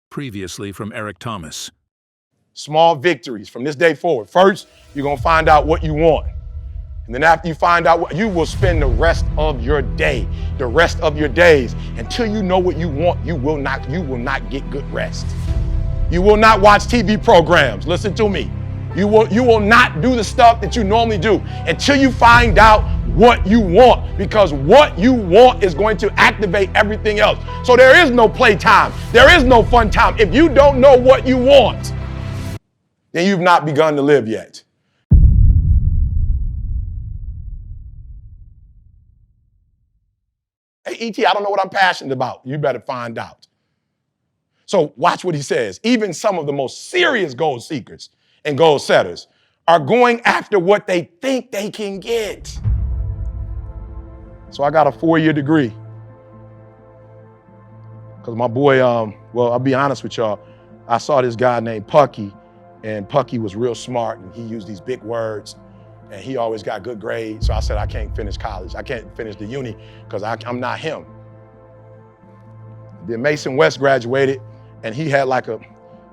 Previously from Eric Thomas. Small victories from this day forward. First, you're going to find out what you want. And then after you find out what you will spend the rest of your day, the rest of your days, until you know what you want, you will not get good rest. You will not watch TV programs. Listen to me. You will not do the stuff that you normally do until you find out what you want, because what you want is going to activate everything else. So there is no playtime. There is no fun time. If you don't know what you want, then you've not begun to live yet. Hey, E.T., I don't know what I'm passionate about. You better find out. So watch what he says. Even some of the most serious goal seekers and goal setters are going after what they think they can get. So I got a 4-year degree. Because my boy, well, I'll be honest with y'all, I saw this guy named Pucky, and Pucky was real smart, and he used these big words, and he always got good grades. So I said, I can't finish college. I can't finish the uni because I'm not him. Then Mason West graduated, and he had like a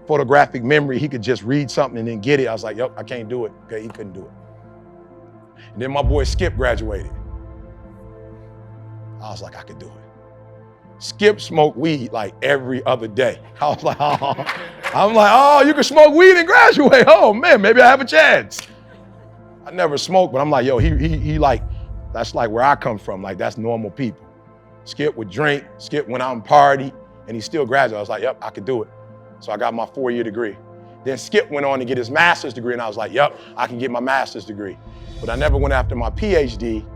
photographic memory. He could just read something and then get it. I was like, yep, I can't do it. Okay, he couldn't do it. And then my boy Skip graduated. I was like, I could do it. Skip smoked weed like every other day. I was like, oh, you can smoke weed and graduate. Oh man, maybe I have a chance. I never smoked, but I'm like, yo, he like, that's like where I come from. Like, that's normal people. Skip would drink, Skip went out and party, and he still graduated. I was like, yep, I could do it. So I got my 4-year degree. Then Skip went on to get his master's degree, and I was like, yep, I can get my master's degree. But I never went after my PhD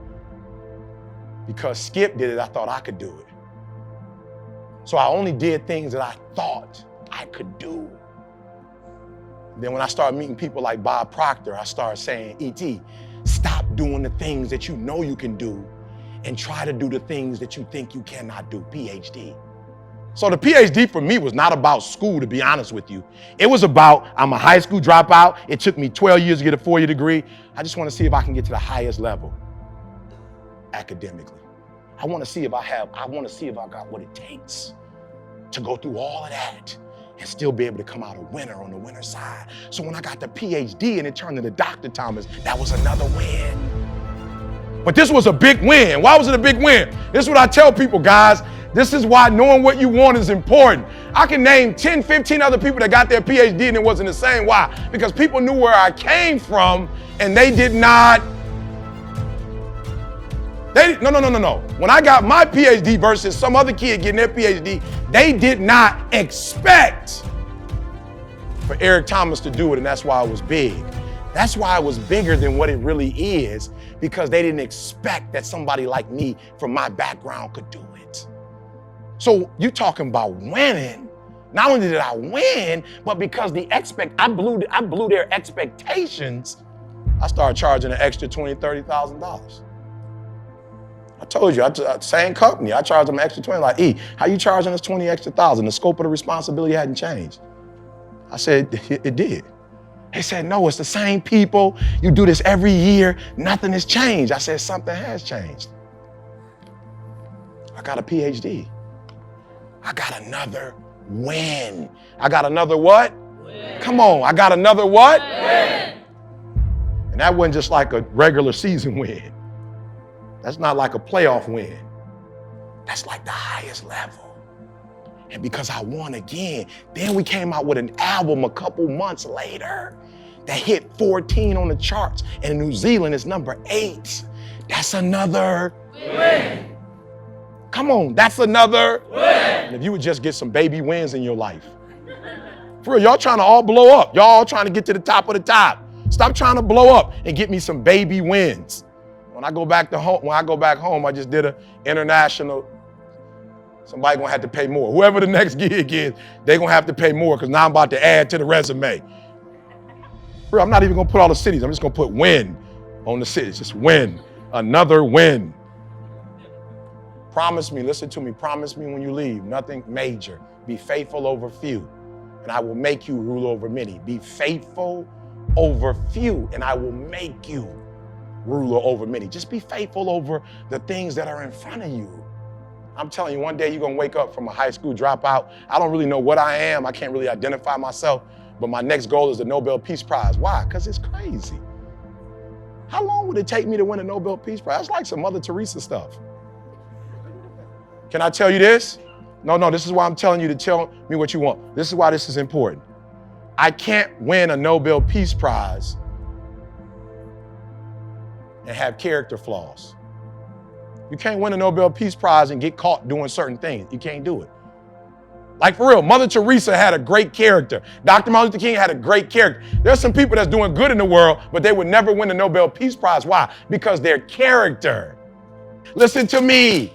because Skip did it, I thought I could do it. So I only did things that I thought I could do. Then when I started meeting people like Bob Proctor, I started saying, E.T., stop doing the things that you know you can do and try to do the things that you think you cannot do, PhD. So the PhD for me was not about school, to be honest with you. It was about, I'm a high school dropout. It took me 12 years to get a 4-year degree. I just want to see if I can get to the highest level academically. I want to see if I got what it takes to go through all of that and still be able to come out a winner on the winner side. So when I got the PhD and it turned into Dr. Thomas, that was another win. But this was a big win. Why was it a big win? This is what I tell people, guys. This is why knowing what you want is important. I can name 10, 15 other people that got their PhD and it wasn't the same. Why? Because people knew where I came from and they did not. No. When I got my PhD versus some other kid getting their PhD, they did not expect for Eric Thomas to do it, and that's why it was big. That's why it was bigger than what it really is, because they didn't expect that somebody like me from my background could do it. So you talking about winning. Not only did I win, but because I blew their expectations, I started charging an extra $20,000, $30,000. I told you, same company, I charged them an extra 20. Like, E, how you charging us 20 extra thousand? The scope of the responsibility hadn't changed. I said, it did. They said, no, it's the same people. You do this every year. Nothing has changed. I said, something has changed. I got a PhD. I got another win. I got another what? Win. Come on, I got another what? Win. And that wasn't just like a regular season win. That's not like a playoff win. That's like the highest level. And because I won again, then we came out with an album a couple months later that hit 14 on the charts. And in New Zealand, it's number 8. That's another win. Come on, that's another win. And if you would just get some baby wins in your life. For real, y'all trying to all blow up. Y'all all trying to get to the top of the top. Stop trying to blow up and get me some baby wins. When I go back home, I just did an international. Somebody gonna have to pay more. Whoever the next gig is, they gonna have to pay more because now I'm about to add to the resume. Bro, I'm not even gonna put all the cities. I'm just gonna put win on the cities. Just win, another win. Promise me, listen to me, promise me when you leave, nothing major. Be faithful over few, and I will make you rule over many. Be faithful over few, and I will make you ruler over many. Just be faithful over the things that are in front of you. I'm telling you, one day you're going to wake up from a high school dropout. I don't really know what I am. I can't really identify myself. But my next goal is the Nobel Peace Prize. Why? Because it's crazy. How long would it take me to win a Nobel Peace Prize? That's like some Mother Teresa stuff. Can I tell you this? No, this is why I'm telling you to tell me what you want. This is why this is important. I can't win a Nobel Peace Prize and have character flaws. You can't win a Nobel Peace Prize and get caught doing certain things. You can't do it. Like for real, Mother Teresa had a great character. Dr. Martin Luther King had a great character. There's some people that's doing good in the world, but they would never win the Nobel Peace Prize. Why? Because their character. Listen to me.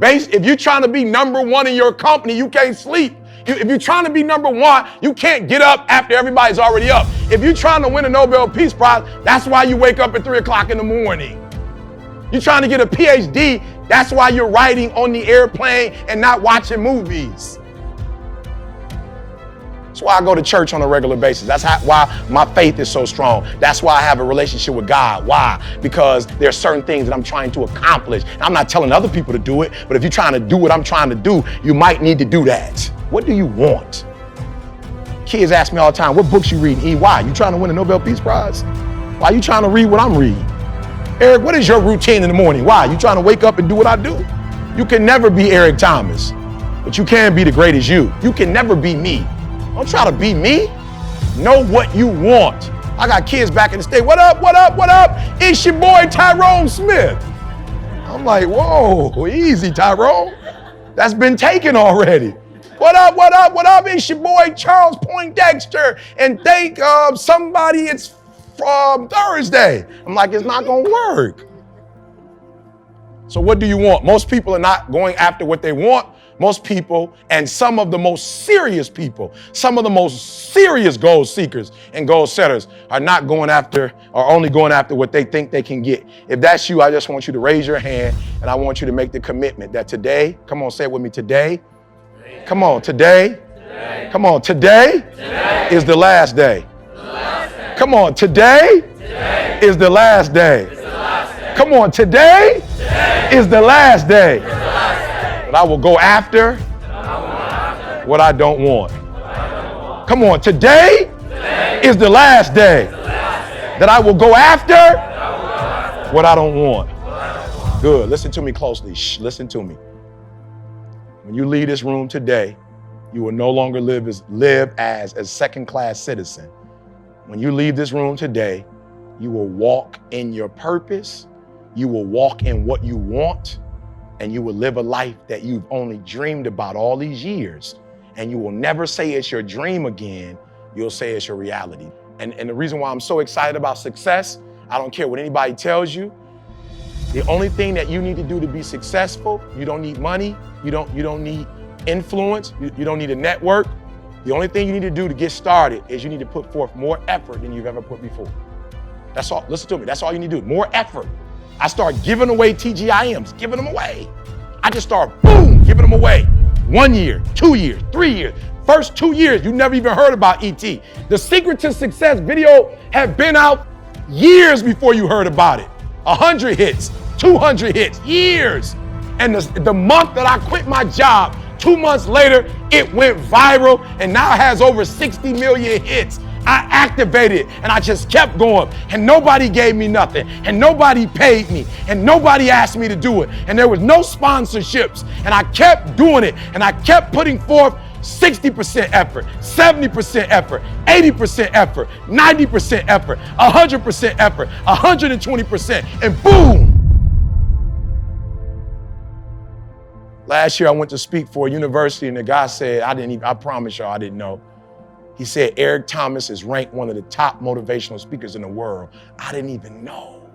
If you're trying to be number one in your company, you can't sleep. If you're trying to be number one, you can't get up after everybody's already up. If you're trying to win a Nobel Peace Prize, that's why you wake up at 3 o'clock in the morning. You're trying to get a PhD, that's why you're riding on the airplane and not watching movies. That's why I go to church on a regular basis. That's why my faith is so strong. That's why I have a relationship with God. Why? Because there are certain things that I'm trying to accomplish. I'm not telling other people to do it, but if you're trying to do what I'm trying to do, you might need to do that. What do you want? Kids ask me all the time, what books you reading? E, why? You trying to win a Nobel Peace Prize? Why are you trying to read what I'm reading? Eric, what is your routine in the morning? Why? You trying to wake up and do what I do? You can never be Eric Thomas, but you can be the greatest you. You can never be me. Don't try to be me. Know what you want. I got kids back in the state. What up, what up, what up? It's your boy Tyrone Smith. I'm like, whoa, easy, Tyrone. That's been taken already. What up, what up, what up? It's your boy Charles Poindexter. And thank somebody it's from Thursday. I'm like, it's not gonna work. So what do you want? Most people are not going after what they want. Most people, and some of the most serious people, some of the most serious goal seekers and goal setters are not going after, or only going after what they think they can get. If that's you, I just want you to raise your hand and I want you to make the commitment that today, come on, say it with me, today. Come on, today. Come on, today is the last day. Come on, today is the last day. Come on, today is the last day. But I will go after what I don't want. Come on, today is the last day that I will go after what I don't want. Good, listen to me closely. Shh, listen to me. When you leave this room today, you will no longer live as a second-class citizen. When you leave this room today, you will walk in your purpose, you will walk in what you want, and you will live a life that you've only dreamed about all these years. And you will never say it's your dream again, you'll say it's your reality. And the reason why I'm so excited about success, I don't care what anybody tells you, the only thing that you need to do to be successful, you don't need money, you don't need influence, you don't need a network. The only thing you need to do to get started is you need to put forth more effort than you've ever put before. That's all, listen to me, that's all you need to do, more effort. I start giving away TGIMs, giving them away. I just start, boom, giving them away. 1 year, 2 years, 3 years. First 2 years, you never even heard about ET. The Secret to Success video had been out years before you heard about it. 100 hits, 200 hits, years. And the month that I quit my job, 2 months later, it went viral and now has over 60 million hits. I activated and I just kept going and nobody gave me nothing and nobody paid me and nobody asked me to do it and there was no sponsorships and I kept doing it and I kept putting forth 60% effort, 70% effort, 80% effort, 90% effort, 100% effort, 120%, and boom! Last year I went to speak for a university and the guy said, I promise y'all I didn't know. He said, Eric Thomas is ranked one of the top motivational speakers in the world. I didn't even know.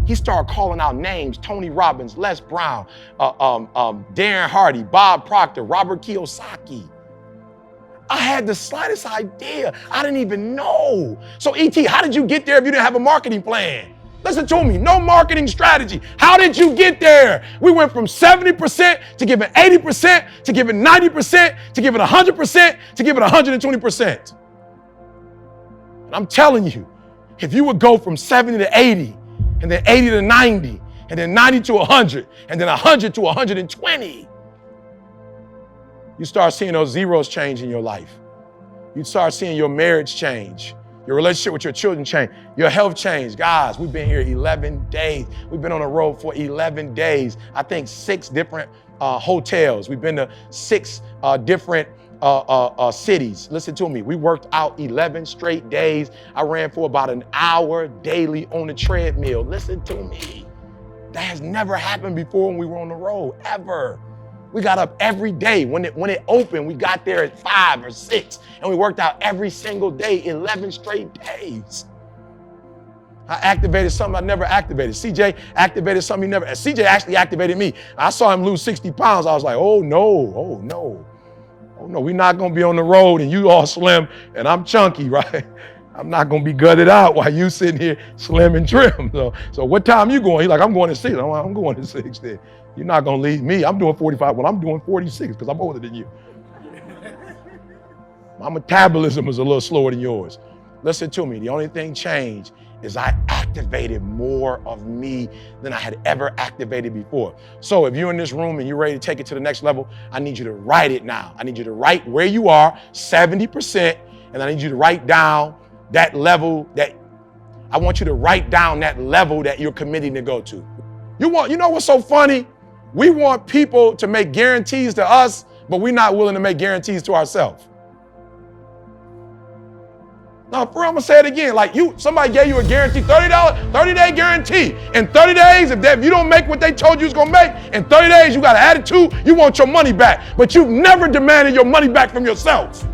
He started calling out names, Tony Robbins, Les Brown, Darren Hardy, Bob Proctor, Robert Kiyosaki. I had the slightest idea. I didn't even know. So ET, how did you get there if you didn't have a marketing plan? Listen to me, no marketing strategy. How did you get there? We went from 70% to giving 80%, to giving 90%, to giving 100%, to giving 120%. And I'm telling you, if you would go from 70 to 80, and then 80 to 90, and then 90 to 100, and then 100 to 120. You start seeing those zeros change in your life. You start seeing your marriage change, your relationship with your children change, your health change. Guys, we've been here 11 days. We've been on the road for 11 days. I think 6 different hotels. We've been to 6 different cities. Listen to me. We worked out 11 straight days. I ran for about an hour daily on the treadmill. Listen to me. That has never happened before when we were on the road, ever. We got up every day. When it opened, we got there at 5 or 6, and we worked out every single day, 11 straight days. I activated something I never activated. CJ activated something he never. CJ actually activated me. I saw him lose 60 pounds. I was like, oh no, we're not gonna be on the road and you all slim and I'm chunky, right? I'm not gonna be gutted out while you sitting here slim and trim. So what time you going? He's like, I'm going at 6. I'm going at 6 then. You're not gonna leave me. I'm doing 45. Well, I'm doing 46 because I'm older than you. My metabolism is a little slower than yours. Listen to me. The only thing changed is I activated more of me than I had ever activated before. So if you're in this room and you're ready to take it to the next level, I need you to write it now. I need you to write where you are, 70%, and I need you to write down that level that, I want you to write down that level that you're committing to go to. You know what's so funny? We want people to make guarantees to us, but we're not willing to make guarantees to ourselves. Now, for real, I'm gonna say it again. Like somebody gave you a guarantee, $30, 30-day guarantee. In 30 days, if you don't make what they told you was gonna make, in 30 days, you got an attitude, you want your money back. But you've never demanded your money back from yourself.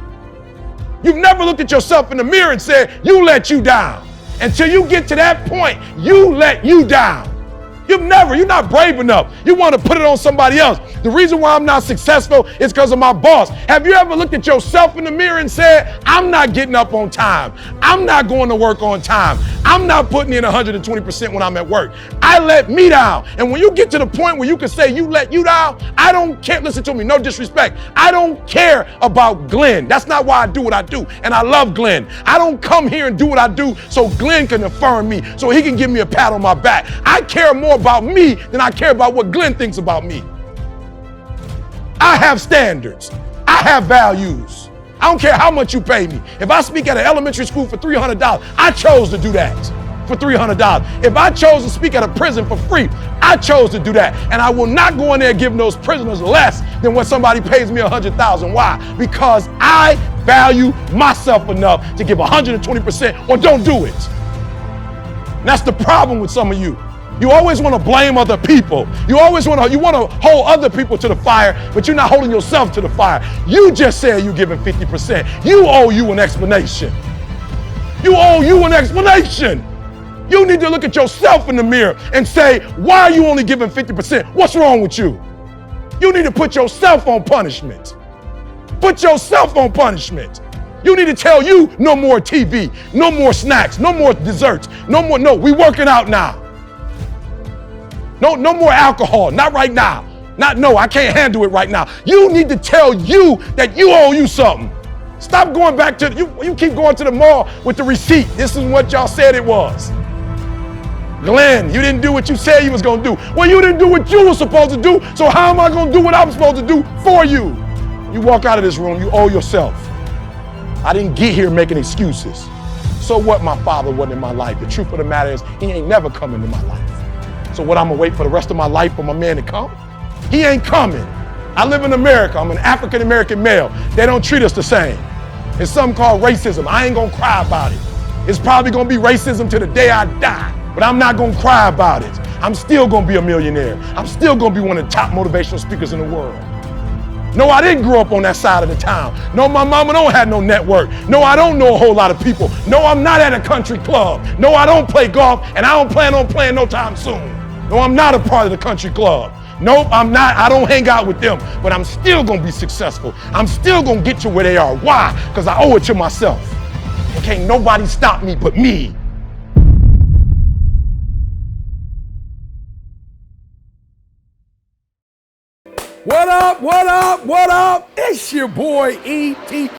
You've never looked at yourself in the mirror and said, you let you down. Until you get to that point, you let you down. You're not brave enough. You want to put it on somebody else. The reason why I'm not successful is because of my boss. Have you ever looked at yourself in the mirror and said, I'm not getting up on time. I'm not going to work on time. I'm not putting in 120% when I'm at work. I let me down. And when you get to the point where you can say you let you down, I don't care. Listen to me, no disrespect. I don't care about Glenn. That's not why I do what I do. And I love Glenn. I don't come here and do what I do so Glenn can affirm me, so he can give me a pat on my back. I care more about me than I care about what Glenn thinks about me. I have standards. I have values. I don't care how much you pay me. If I speak at an elementary school for $300, I chose to do that for $300. If I chose to speak at a prison for free, I chose to do that. And I will not go in there giving those prisoners less than what somebody pays me $100,000. Why? Because I value myself enough to give 120% or don't do it. And that's the problem with some of you. You always want to blame other people. You want to hold other people to the fire, but you're not holding yourself to the fire. You just said you're giving 50%. You owe you an explanation. You owe you an explanation. You need to look at yourself in the mirror and say, why are you only giving 50%? What's wrong with you? You need to put yourself on punishment. Put yourself on punishment. You need to tell you no more TV, no more snacks, no more desserts, no, we working out now. No more alcohol, not right now. I can't handle it right now. You need to tell you that you owe you something. Stop going back to, you keep going to the mall with the receipt. This is what y'all said it was. Glenn, you didn't do what you said you was gonna do. Well, you didn't do what you were supposed to do, so how am I gonna do what I'm supposed to do for you? You walk out of this room, you owe yourself. I didn't get here making excuses. So what, my father wasn't in my life? The truth of the matter is, he ain't never come into my life. So what, I'm gonna wait for the rest of my life for my man to come? He ain't coming. I live in America. I'm an African-American male. They don't treat us the same. It's something called racism. I ain't gonna cry about it. It's probably gonna be racism to the day I die, but I'm not gonna cry about it. I'm still gonna be a millionaire. I'm still gonna be one of the top motivational speakers in the world. No, I didn't grow up on that side of the town. No, my mama don't have no network. No, I don't know a whole lot of people. No, I'm not at a country club. No, I don't play golf, and I don't plan on playing no time soon. No, I'm not a part of the country club. Nope, I'm not. I don't hang out with them, but I'm still gonna be successful. I'm still gonna get to where they are. Why? Because I owe it to myself. And can't nobody stop me but me. What up, what up, what up? It's your boy E.T.